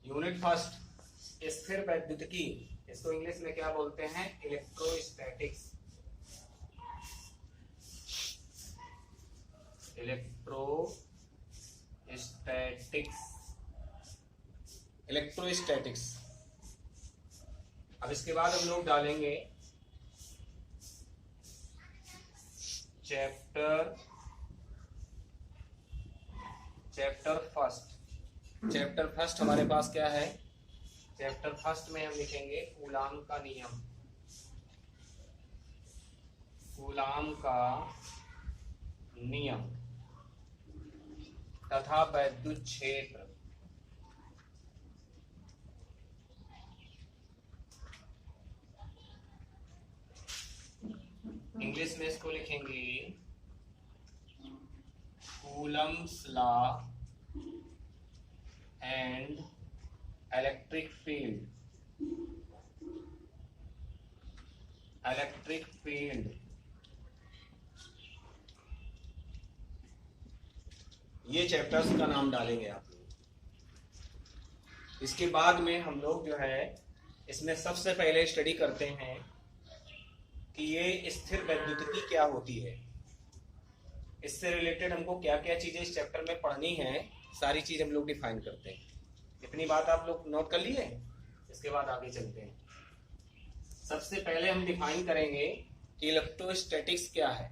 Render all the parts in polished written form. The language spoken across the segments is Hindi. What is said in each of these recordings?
यूनिट फर्स्ट, स्थिर वैद्युतिकी। इसको इंग्लिश में क्या बोलते हैं? इलेक्ट्रोस्टैटिक्स। इलेक्ट्रोस्टैटिक्स। अब इसके बाद हम लोग डालेंगे चैप्टर फर्स्ट हमारे पास क्या है? चैप्टर फर्स्ट में हम लिखेंगे कूलाम का नियम, कूलाम का नियम तथा वैद्युत क्षेत्र। इंग्लिश में इसको लिखेंगे Coulomb's law and electric field. ये चैप्टर्स का नाम डालेंगे आप लोग। इसके बाद में हम लोग जो है इसमें सबसे पहले स्टडी करते हैं कि ये स्थिर वैद्युतिकी क्या होती है। इससे रिलेटेड हमको क्या क्या चीजें इस चैप्टर में पढ़नी है, सारी चीज हम लोग डिफाइन करते हैं। इतनी बात आप लोग नोट कर लिए। इसके बाद आगे चलते हैं। सबसे पहले हम डिफाइन करेंगे कि इलेक्ट्रोस्टैटिक्स क्या है।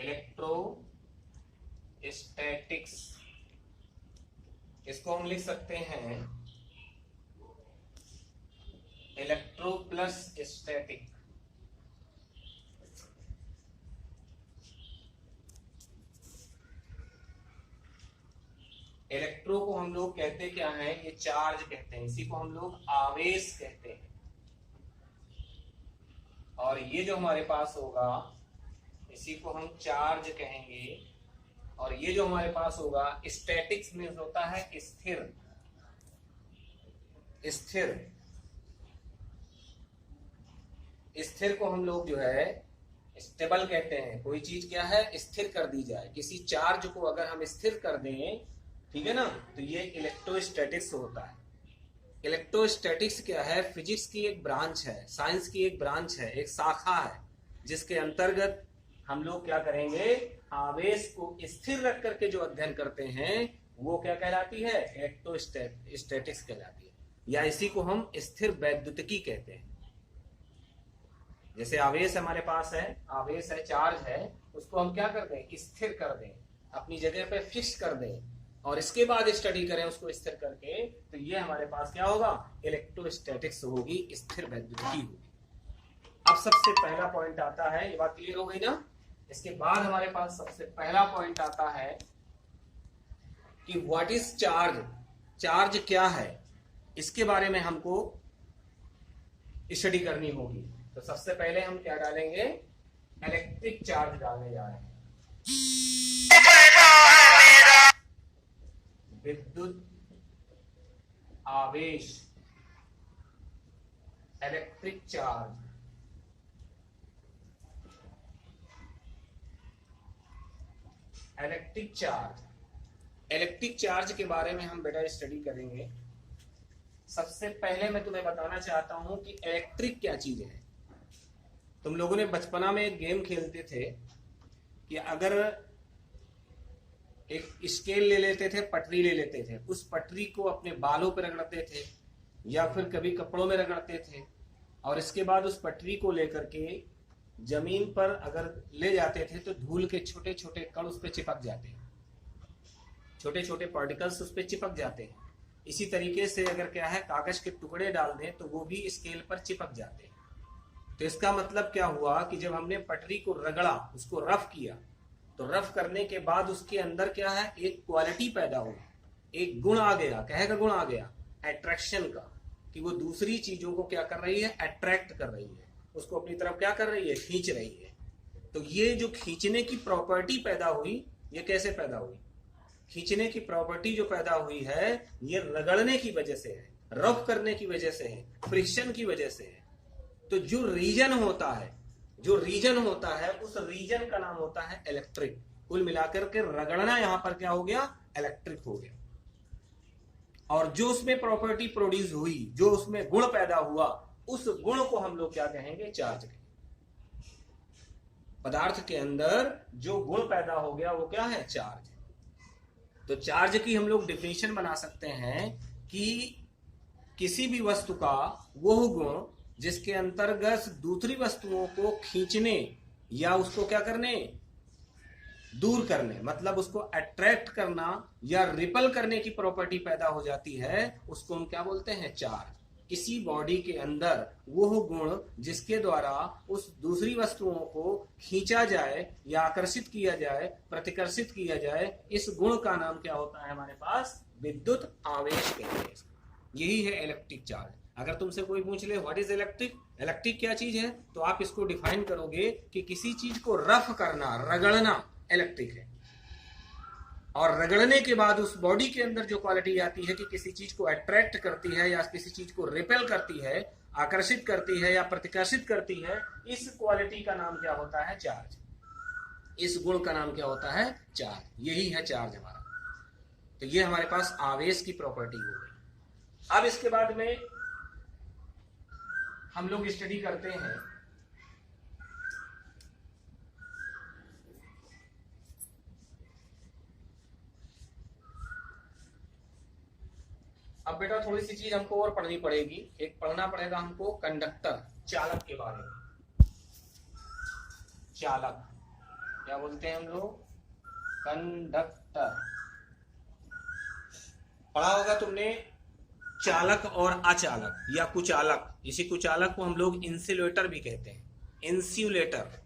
इलेक्ट्रोस्टैटिक्स, इसको हम लिख सकते हैं इलेक्ट्रो प्लस स्टैटिक। इलेक्ट्रो को हम लोग कहते क्या है? ये चार्ज कहते हैं, इसी को हम लोग आवेश कहते हैं। और ये जो हमारे पास होगा इसी को हम चार्ज कहेंगे। और ये जो हमारे पास होगा स्टैटिक्स में होता है स्थिर। स्थिर को हम लोग जो है स्टेबल कहते हैं। कोई चीज क्या है? स्थिर कर दी जाए। किसी चार्ज को अगर हम स्थिर कर दें, ठीक है ना, तो ये इलेक्ट्रोस्टैटिक्स होता है। इलेक्ट्रोस्टैटिक्स क्या है? फिजिक्स की एक ब्रांच है, साइंस की एक ब्रांच है, एक शाखा है, जिसके अंतर्गत हम लोग क्या करेंगे? आवेश को स्थिर रख करके जो अध्ययन करते हैं वो क्या कहलाती है? इलेक्ट्रोस्टैटिक्स कहलाती है, या इसी को हम स्थिर वैद्युतिकी कहते हैं। जैसे आवेश हमारे पास है, आवेश है, चार्ज है, उसको हम क्या कर दें? स्थिर कर दें, अपनी जगह पे फिक्स कर दें, और इसके बाद स्टडी करें उसको स्थिर करके, तो ये हमारे पास क्या होगा? इलेक्ट्रोस्टैटिक्स होगी, स्थिर वैद्युतिकी होगी। अब सबसे पहला पॉइंट आता है, ये बात क्लियर हो गई ना? इसके बाद हमारे पास सबसे पहला पॉइंट आता है कि व्हाट इज चार्ज। चार्ज क्या है, इसके बारे में हमको स्टडी करनी होगी। तो सबसे पहले हम क्या डालेंगे? इलेक्ट्रिक चार्ज डालने जा रहे हैं। विद्युत आवेश, इलेक्ट्रिक चार्ज। इलेक्ट्रिक चार्ज के बारे में हम बेटा स्टडी करेंगे। सबसे पहले मैं तुम्हें बताना चाहता हूं कि इलेक्ट्रिक क्या चीज है। तुम लोगों ने बचपना में एक गेम खेलते थे कि अगर एक स्केल ले लेते थे, पटरी ले लेते थे, उस पटरी को अपने बालों पर रगड़ते थे या फिर कभी कपड़ों में रगड़ते थे, और इसके बाद उस पटरी को लेकर के जमीन पर अगर ले जाते थे तो धूल के छोटे छोटे कण उस पर चिपक जाते हैं, छोटे छोटे पार्टिकल्स उस पर चिपक जाते हैं। इसी तरीके से अगर क्या है, कागज के टुकड़े डाल दें तो वो भी स्केल पर चिपक जाते हैं। तो इसका मतलब क्या हुआ कि जब हमने पटरी को रगड़ा, उसको रफ किया, तो रफ करने के बाद उसके अंदर क्या है? एक क्वालिटी पैदा हुई, एक गुण आ गया। कहेगा गुण आ गया? अट्रैक्शन का, कि वो दूसरी चीजों को क्या कर रही है? अट्रैक्ट कर रही है, उसको अपनी तरफ क्या कर रही है? खींच रही है। तो ये जो खींचने की प्रॉपर्टी पैदा हुई, ये कैसे पैदा हुई? खींचने की प्रॉपर्टी जो पैदा हुई है ये रगड़ने की वजह से है, रफ करने की वजह से है, फ्रिक्शन की वजह से है। तो जो रीजन होता है उस रीजन का नाम होता है इलेक्ट्रिक। कुल मिलाकर के रगड़ना यहां पर क्या हो गया, इलेक्ट्रिक हो गया। और जो उसमें प्रॉपर्टी प्रोड्यूस हुई, जो उसमें गुण पैदा हुआ, उस गुण को हम लोग क्या कहेंगे, चार्ज कहेंगे। पदार्थ के अंदर जो गुण पैदा हो गया वो क्या है, चार्ज। तो चार्ज की हम लोग डिफिनेशन बना सकते हैं कि किसी भी वस्तु का वह गुण जिसके अंतर्गत दूसरी वस्तुओं को खींचने या उसको क्या करने, दूर करने, मतलब उसको अट्रैक्ट करना या रिपल करने की प्रॉपर्टी पैदा हो जाती है, उसको हम क्या बोलते हैं, चार्ज। किसी बॉडी के अंदर वह गुण जिसके द्वारा उस दूसरी वस्तुओं को खींचा जाए या आकर्षित किया जाए, प्रतिकर्षित किया जाए, इस गुण का नाम क्या होता है हमारे पास, विद्युत आवेश कहते हैं। यही है इलेक्ट्रिक चार्ज। अगर तुमसे कोई पूछ ले व्हाट इज इलेक्ट्रिक, इलेक्ट्रिक क्या चीज है, तो आप इसको डिफाइन करोगे कि किसी चीज को रफ करना, रगड़ना इलेक्ट्रिक है। और रगड़ने के बाद उस बॉडी के अंदर जो क्वालिटी आती है कि किसी चीज को अट्रैक्ट करती है या किसी चीज को रिपेल करती है, आकर्षित करती है या प्रतिकर्षित करती है, इस क्वालिटी का नाम क्या होता है, चार्ज। इस गुण का नाम क्या होता है, चार्ज। यही है चार्ज हमारा। तो ये हमारे पास आवेश की प्रॉपर्टी हो गई। अब इसके बाद में हम लोग स्टडी करते हैं अब बेटा थोड़ी सी चीज हमको और पढ़नी पड़ेगी। एक पढ़ना पड़ेगा हमको कंडक्टर, चालक के बारे में। चालक क्या बोलते हैं हम लोग, कंडक्टर। पढ़ा होगा तुमने चालक और अचालक या कुचालक। इसी कुचालक को हम लोग इंसुलेटर भी कहते हैं, इंसुलेटर।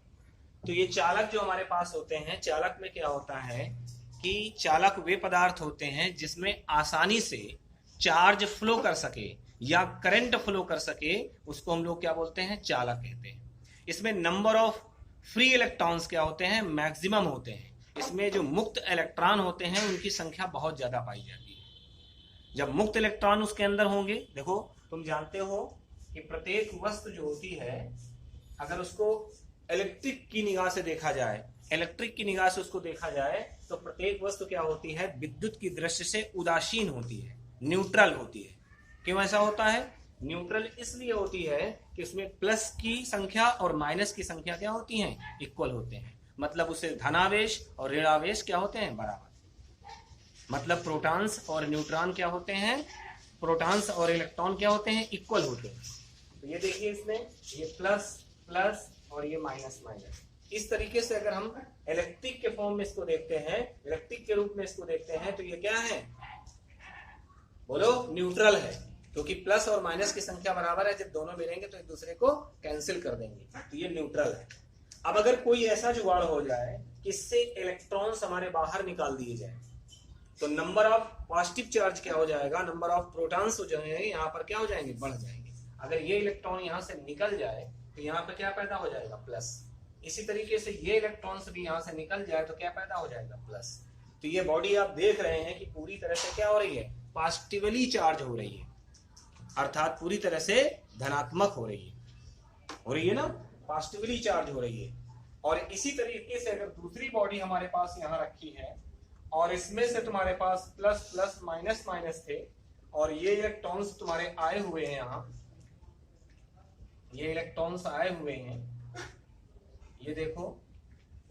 तो ये चालक जो हमारे पास होते हैं, चालक में क्या होता है कि चालक वे पदार्थ होते हैं जिसमें आसानी से चार्ज फ्लो कर सके या करंट फ्लो कर सके, उसको हम लोग क्या बोलते हैं, चालक कहते हैं। इसमें नंबर ऑफ फ्री इलेक्ट्रॉन्स क्या होते हैं, मैक्सिमम होते हैं। इसमें जो मुक्त इलेक्ट्रॉन होते हैं उनकी संख्या बहुत ज्यादा पाई जाती है। जब मुक्त इलेक्ट्रॉन उसके अंदर होंगे, देखो तुम जानते हो कि प्रत्येक वस्तु जो होती है, अगर उसको इलेक्ट्रिक की निगाह से देखा जाए, इलेक्ट्रिक की निगाह से उसको देखा जाए, तो प्रत्येक वस्तु क्या होती है, विद्युत की दृष्टि से उदासीन होती है, न्यूट्रल होती है। क्यों ऐसा होता है, न्यूट्रल इसलिए होती है कि उसमें प्लस की संख्या और माइनस की संख्या क्या होती हैं, इक्वल होते हैं। मतलब उसे धनावेश और ऋणावेश क्या होते हैं, बराबर। मतलब प्रोटॉन्स और न्यूट्रॉन क्या होते हैं, प्रोटॉन्स और इलेक्ट्रॉन क्या होते हैं, इक्वल होते हैं। तो ये देखिए इसमें ये प्लस प्लस और ये माइनस माइनस। इस तरीके से अगर हम इलेक्ट्रिक के फॉर्म में इसको देखते हैं, इलेक्ट्रिक के रूप में इसको देखते हैं, तो ये क्या है, बोलो, न्यूट्रल है। क्योंकि प्लस और माइनस की संख्या बराबर है, जब दोनों मिलेंगे तो एक दूसरे को कैंसिल कर देंगे, तो ये न्यूट्रल है। अब अगर कोई ऐसा जुगाड़ हो जाए कि इससे इलेक्ट्रॉन्स हमारे बाहर निकाल दिए जाए, तो नंबर ऑफ पॉजिटिव चार्ज क्या हो जाएगा, नंबर ऑफ प्रोटॉन्स जो है यहाँ पर क्या हो जाएंगे, बढ़ जाएंगे। अगर ये इलेक्ट्रॉन यहाँ से निकल जाए तो यहाँ पर क्या पैदा हो जाएगा, प्लस। इसी तरीके से ये इलेक्ट्रॉन्स भी यहाँ से निकल जाए तो क्या पैदा हो जाएगा, प्लस। तो ये बॉडी आप देख रहे हैं कि पूरी तरह से क्या हो रही है, पॉजिटिवली चार्ज हो रही है, अर्थात पूरी तरह से धनात्मक हो रही है ना, पॉजिटिवली चार्ज हो रही है। और इसी तरीके से अगर दूसरी बॉडी हमारे पास यहाँ रखी है और इसमें से तुम्हारे पास प्लस प्लस माइनस माइनस थे और ये इलेक्ट्रॉन्स तुम्हारे आए हुए हैं, यहाँ ये इलेक्ट्रॉन्स आए हुए हैं, ये देखो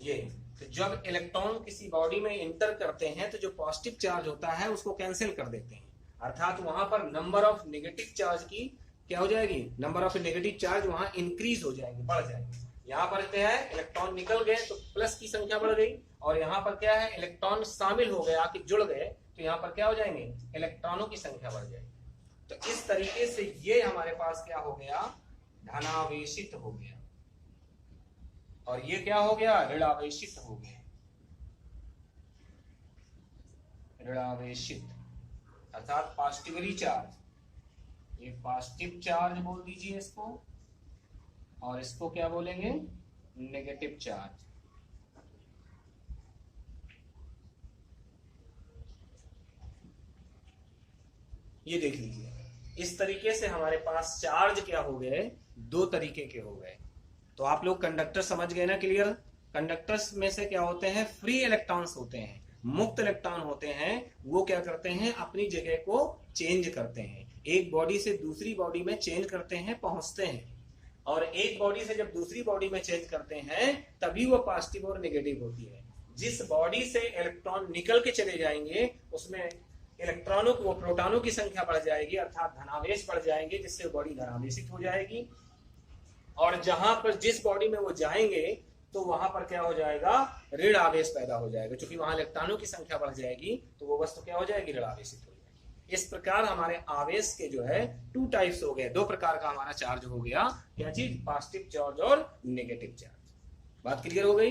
ये। तो जब इलेक्ट्रॉन किसी बॉडी में इंटर करते हैं तो जो पॉजिटिव चार्ज होता है उसको कैंसिल कर देते हैं, अर्थात वहां पर नंबर ऑफ नेगेटिव चार्ज की क्या हो जाएगी, नंबर ऑफ नेगेटिव चार्ज वहां इंक्रीज हो जाएंगे, बढ़ जाएंगे। यहाँ पर क्या है, इलेक्ट्रॉन निकल गए तो प्लस की संख्या बढ़ गई, और यहाँ पर क्या है, इलेक्ट्रॉन शामिल हो गए, आके जुड़ गए, तो यहाँ पर क्या हो जाएंगे, इलेक्ट्रॉनों की संख्या बढ़ जाएगी। तो इस तरीके से ये हमारे पास क्या हो गया, धनावेशित हो गया, और ये क्या हो गया, ऋणावेशित हो गया। ऋणावेशित अर्थात पॉजिटिवली चार्ज, ये पॉजिटिव चार्ज बोल दीजिए इसको, और इसको क्या बोलेंगे, नेगेटिव चार्ज। ये देख लीजिए, इस तरीके से हमारे पास चार्ज क्या हो गए, दो तरीके के हो गए। तो आप लोग कंडक्टर समझ गए ना, क्लियर। कंडक्टर्स में से क्या होते हैं, फ्री इलेक्ट्रॉन्स होते हैं, मुक्त इलेक्ट्रॉन होते हैं, वो क्या करते हैं, अपनी जगह को चेंज करते हैं, एक बॉडी से दूसरी बॉडी में चेंज करते हैं, पहुंचते हैं। और एक बॉडी से जब दूसरी बॉडी में चेंज करते हैं तभी वो पॉजिटिव और नेगेटिव होती है। जिस बॉडी से इलेक्ट्रॉन निकल के चले जाएंगे उसमें इलेक्ट्रॉनों को, प्रोटॉनों की संख्या बढ़ जाएगी, अर्थात धनावेश बढ़ जाएंगे, जिससे बॉडी धनावेशित हो जाएगी। और जहां पर जिस बॉडी में वो जाएंगे तो वहां पर क्या हो जाएगा, ऋण आवेश पैदा हो जाएगा, क्योंकि वहां इलेक्ट्रॉनों की संख्या बढ़ जाएगी तो वो वस्तु क्या हो जाएगी, ऋण आवेशित हो जाएगी। इस प्रकार हमारे आवेश के जो है 2 टाइप्स हो गए, 2 प्रकार का हमारा चार्ज हो गया। क्या चीज, पॉजिटिव चार्ज और नेगेटिव चार्ज। बात क्लियर हो गई।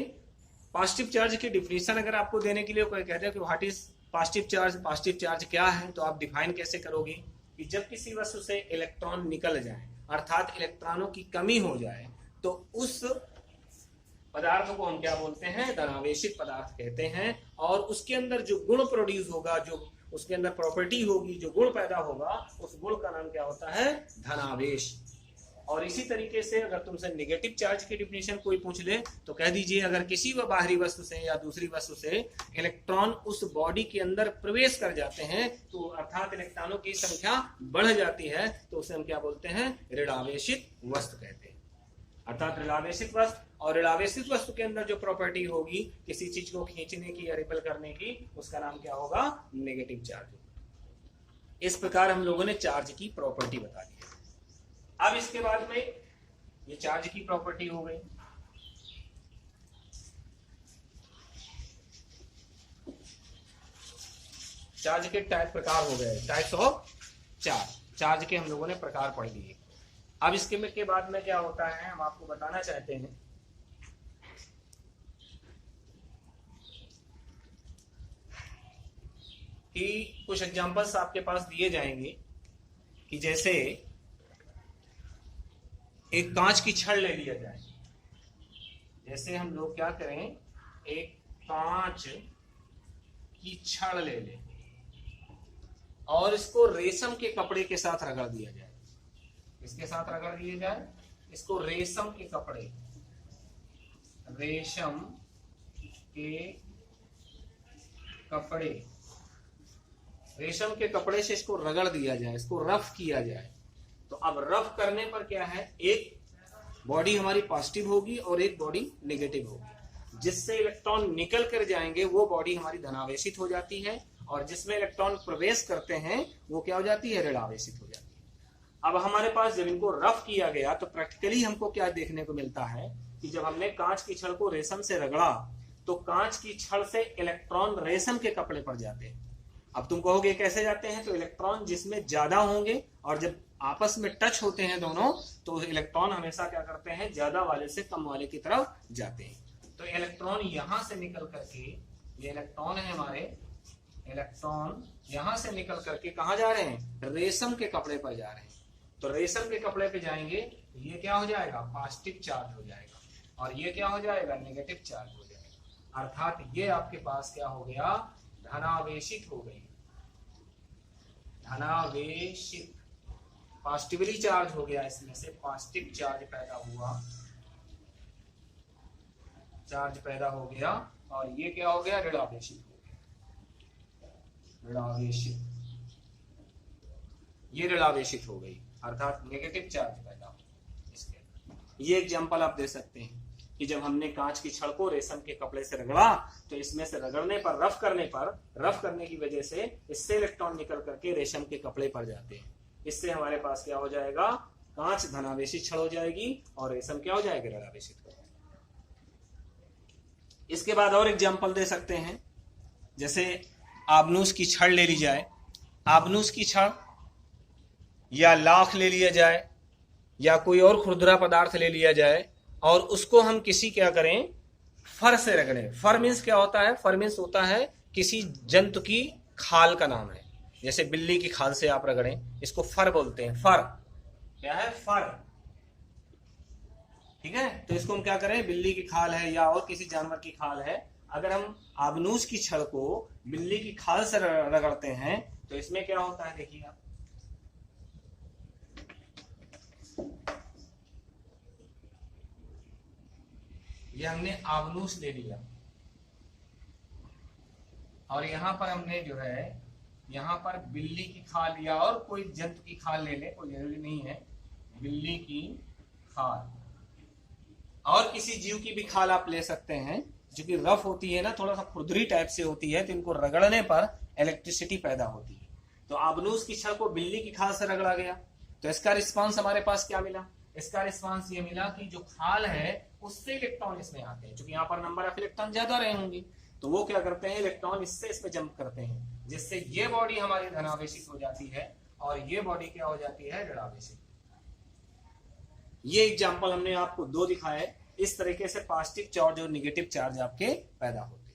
पॉजिटिव चार्ज की डिफिनेशन अगर आपको देने के लिए कोई कहते हैं कि व्हाट इज पॉजिटिव चार्ज क्या है, तो आप डिफाइन कैसे करोगे कि जब किसी वस्तु से इलेक्ट्रॉन निकल जाए, अर्थात इलेक्ट्रॉनों की कमी हो जाए, तो उस पदार्थ को हम क्या बोलते हैं, धनावेशित पदार्थ कहते हैं। और उसके अंदर जो गुण प्रोड्यूस होगा, जो उसके अंदर प्रॉपर्टी होगी, जो गुण पैदा होगा, उस गुण का नाम क्या होता है, धनावेश। और इसी तरीके से अगर तुमसे नेगेटिव चार्ज की डिफिनेशन कोई पूछ ले तो कह दीजिए, अगर किसी व बाहरी वस्तु से या दूसरी वस्तु से इलेक्ट्रॉन उस बॉडी के अंदर प्रवेश कर जाते हैं, तो अर्थात इलेक्ट्रॉनों की संख्या बढ़ जाती है, तो उसे हम क्या बोलते हैं, ऋणावेशित वस्तु कहते हैं। अर्थात ऋणावेशित वस्तु, और ऋणावेशित वस्तु के अंदर जो प्रॉपर्टी होगी किसी चीज को खींचने की या रिपेल करने की, उसका नाम क्या होगा, नेगेटिव चार्ज। इस प्रकार हम लोगों ने चार्ज की प्रॉपर्टी बता दी। अब इसके बाद में ये चार्ज की प्रॉपर्टी हो गई। चार्ज के प्रकार हो गए, टाइप्स ऑफ चार्ज के हम लोगों ने प्रकार पढ़ लिए। अब इसके के बाद में क्या होता है, हम आपको बताना चाहते हैं कि कुछ एग्जांपल्स आपके पास दिए जाएंगे कि जैसे एक कांच की छड़ ले लिया जाए। जैसे हम लोग क्या करें, एक कांच की छड़ ले लें और इसको रेशम के कपड़े के साथ रगड़ दिया जाए। इसके साथ रगड़ दिया जाए, इसको रेशम के कपड़े, रेशम के कपड़े, रेशम के कपड़े से इसको रगड़ दिया जाए, इसको रफ किया जाए। तो अब रफ करने पर क्या है, एक बॉडी हमारी पॉजिटिव होगी और एक बॉडी नेगेटिव होगी। जिससे इलेक्ट्रॉन निकल कर जाएंगे वो बॉडी हमारी धनावेशित हो जाती है, और जिसमें इलेक्ट्रॉन प्रवेश करते हैं वो क्या हो जाती है, ऋणावेशित हो जाती है। अब हमारे पास जब इनको रफ किया गया तो प्रैक्टिकली हमको क्या देखने को मिलता है कि जब हमने कांच की छड़ को रेशम से रगड़ा तो कांच की छड़ से इलेक्ट्रॉन रेशम के कपड़े पर जाते हैं। अब तुम कहोगे कैसे जाते हैं, तो इलेक्ट्रॉन जिसमें ज्यादा होंगे और जब आपस में टच होते हैं दोनों, तो इलेक्ट्रॉन हमेशा क्या करते हैं, ज्यादा वाले से कम वाले की तरफ जाते हैं। तो इलेक्ट्रॉन यहां से निकल करके, ये इलेक्ट्रॉन है हमारे, इलेक्ट्रॉन यहां से निकल करके कहां जा रहे हैं, रेशम के कपड़े पर जा रहे हैं। तो रेशम के कपड़े पे जाएंगे, ये क्या हो जाएगा, पॉजिटिव चार्ज हो जाएगा, और ये क्या हो जाएगा, नेगेटिव चार्ज हो जाएगा। अर्थात ये आपके पास क्या हो गया, धनावेशित हो गई, धनावेशित, पॉजिटिवली चार्ज हो गया, इसमें से पॉजिटिव चार्ज पैदा हुआ, चार्ज पैदा हो गया, और ये क्या हो गया, ऋणावेशित हो गया, ऋणावेशित, ये ऋणावेशित हो गई, अर्थात नेगेटिव चार्ज पैदा हो इसके। ये एग्जांपल आप दे सकते हैं कि जब हमने कांच की छड़ को रेशम के कपड़े से रगड़ा तो इसमें से रगड़ने पर, रफ करने की वजह से इससे इलेक्ट्रॉन निकल करके रेशम के कपड़े पर जाते हैं। इससे हमारे पास क्या हो जाएगा, कांच धनावेशित छड़ हो जाएगी और रेशम क्या हो जाएगी, ऋणावेशित हो जाएगी। इसके बाद और एग्जांपल दे सकते हैं, जैसे आबनूस की छड़ ले ली जाए, आबनूस की छड़ या लाख ले लिया जाए या कोई और खुरदुरा पदार्थ ले लिया जाए और उसको हम किसी क्या करें, फर से रगड़ें। फर मीन्स क्या होता है, फर मीन्स होता है किसी जंतु की खाल का नाम है। जैसे बिल्ली की खाल से आप रगड़ें, इसको फर बोलते हैं। फर क्या है, फर, ठीक है। तो इसको हम क्या करें, बिल्ली की खाल है या और किसी जानवर की खाल है, अगर हम आबनूस की छड़ को बिल्ली की खाल से रगड़ते हैं तो इसमें क्या होता है, देखिए आप, ये हमने आबनूस ले लिया, और यहां पर हमने जो है यहां पर बिल्ली की खाल या और कोई जंतु की खाल ले ले, कोई जरूरी नहीं है, बिल्ली की खाल और किसी जीव की भी खाल आप ले सकते हैं, जो कि रफ होती है ना, थोड़ा सा खुरदरी टाइप से होती है, तो इनको रगड़ने पर इलेक्ट्रिसिटी पैदा होती है। तो आबनूस की छड़ को बिल्ली की खाल से रगड़ा गया, तो इसका रिस्पांस हमारे पास क्या मिला? इसका रिस्पांस ये मिला कि जो खाल है उससे इलेक्ट्रॉन इसमें आते हैं, क्योंकि यहाँ पर नंबर ऑफ इलेक्ट्रॉन ज्यादा रहे होंगे, तो वो क्या करते हैं, इलेक्ट्रॉन इससे इसमें जंप करते हैं, जिससे ये बॉडी हमारी धनावेशित हो जाती है और ये बॉडी क्या हो जाती है, ऋणावेशित। ये एग्जांपल हमने आपको 2 दिखाए। इस तरीके से पॉजिटिव चार्ज और नेगेटिव चार्ज आपके पैदा होते हैं।